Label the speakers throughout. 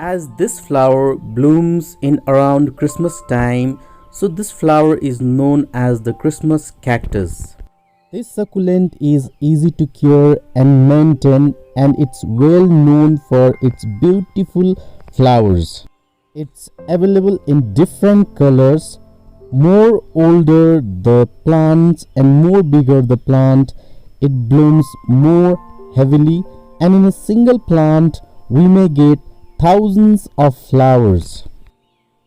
Speaker 1: As this flower blooms in around Christmas time, so this flower is known as the Christmas cactus. This succulent is easy to care and maintain, and it's well known for its beautiful flowers. It's available in different colors. More older the plants and more bigger the plant, it blooms more heavily, and in a single plant we may get thousands of flowers.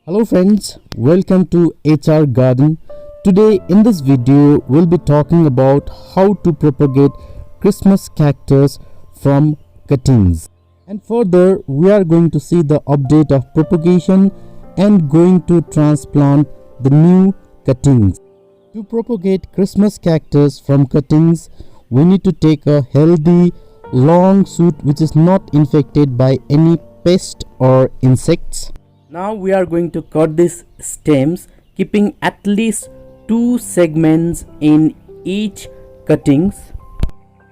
Speaker 1: Hello friends, welcome to HR Garden. Today in this video we'll be talking about how to propagate Christmas cactus from cuttings. And further we are going to see the update of propagation and going to transplant the new cuttings. To propagate Christmas cactus from cuttings, we need to take a healthy long shoot which is not infected by any pest or insects. Now we are going to cut these stems, keeping at least 2 segments in each cuttings.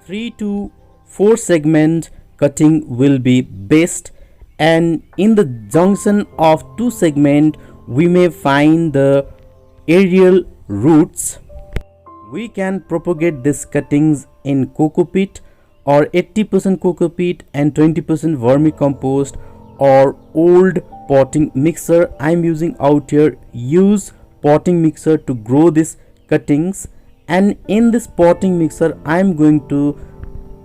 Speaker 1: 3 to 4 segment cutting will be best, and in the junction of 2 segment we may find the aerial roots. We can propagate these cuttings in coco peat or 80% coco peat and 20% vermicompost or old potting mixer. I am using out here used potting mixer to grow these cuttings, and in this potting mixer I am going to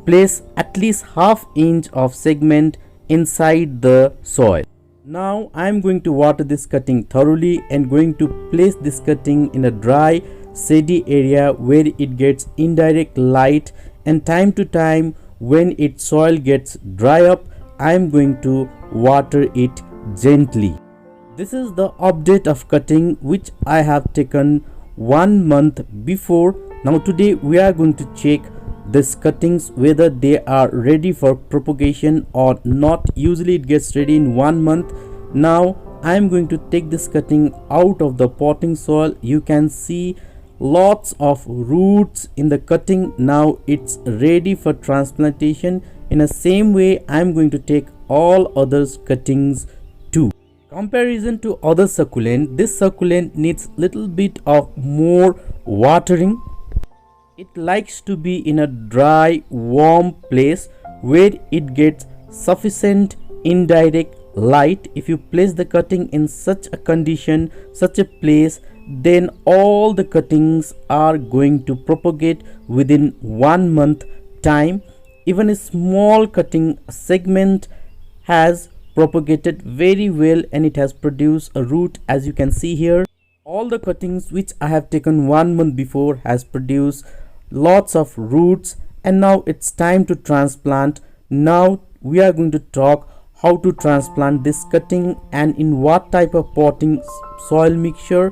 Speaker 1: place at least half inch of segment inside the soil. Now I am going to water this cutting thoroughly and going to place this cutting in a dry shady area where it gets indirect light, and time to time when its soil gets dry up I am going to water it gently. This is the update of cutting which I have taken 1 month before. Now today we are going to check these cuttings whether they are ready for propagation or not. Usually it gets ready in 1 month. Now I am going to take this cutting out of the potting soil. You can see lots of roots in the cutting. Now it's ready for transplantation. In the same way I am going to take all other cuttings too. Comparison to other succulent, this succulent needs little bit of more watering. It likes to be in a dry, warm place where it gets sufficient indirect light. If you place the cutting in such a condition, such a place, then all the cuttings are going to propagate within 1 month time. Even a small cutting segment has propagated very well and it has produced a root, as you can see here. All the cuttings which I have taken 1 month before has produced lots of roots, and now it's time to transplant. Now we are going to talk how to transplant this cutting and in what type of potting soil mixture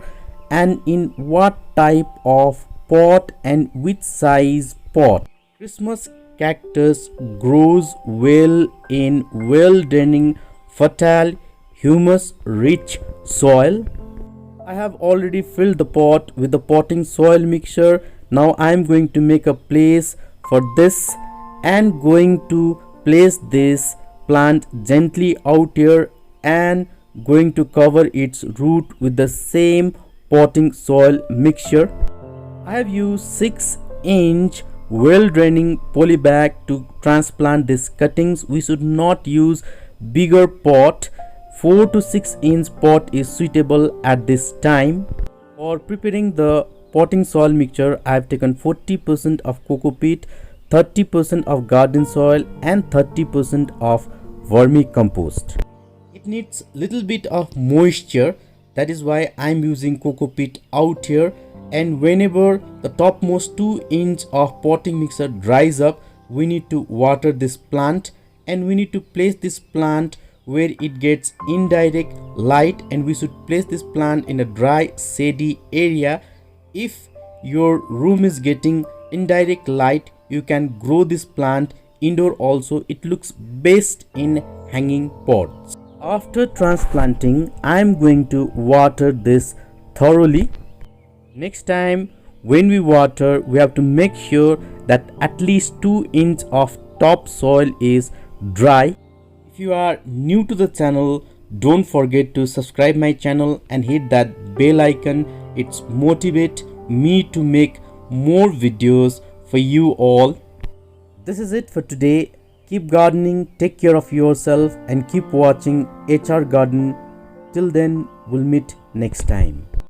Speaker 1: and in what type of pot and which size pot. Christmas cactus grows well in well draining, fertile, humus rich soil. I have already filled the pot with the potting soil mixture. Now I am going to make a place for this and going to place this plant gently out here and going to cover its root with the same potting soil mixture. I have used 6-inch well draining poly bag to transplant these cuttings. We should not use bigger pot. 4 to 6 inch pot is suitable at this time. For preparing the potting soil mixture, I have taken 40% of coco peat, 30% of garden soil and 30% of vermicompost. It needs little bit of moisture, that is why I am using coco peat out here. And whenever the topmost 2 inch of potting mixture dries up, we need to water this plant and we need to place this plant where it gets indirect light, and we should place this plant in a dry shady area. If your room is getting indirect light, you can grow this plant indoor also. It looks best in hanging pots. After transplanting, I am going to water this thoroughly. Next time when we water, we have to make sure that at least 2 inch of topsoil is dry. If you are new to the channel, don't forget to subscribe my channel and hit that bell icon. It's motivate me to make more videos for you all. This is it for today. Keep gardening, take care of yourself and keep watching HR Garden. Till then, we'll meet next time.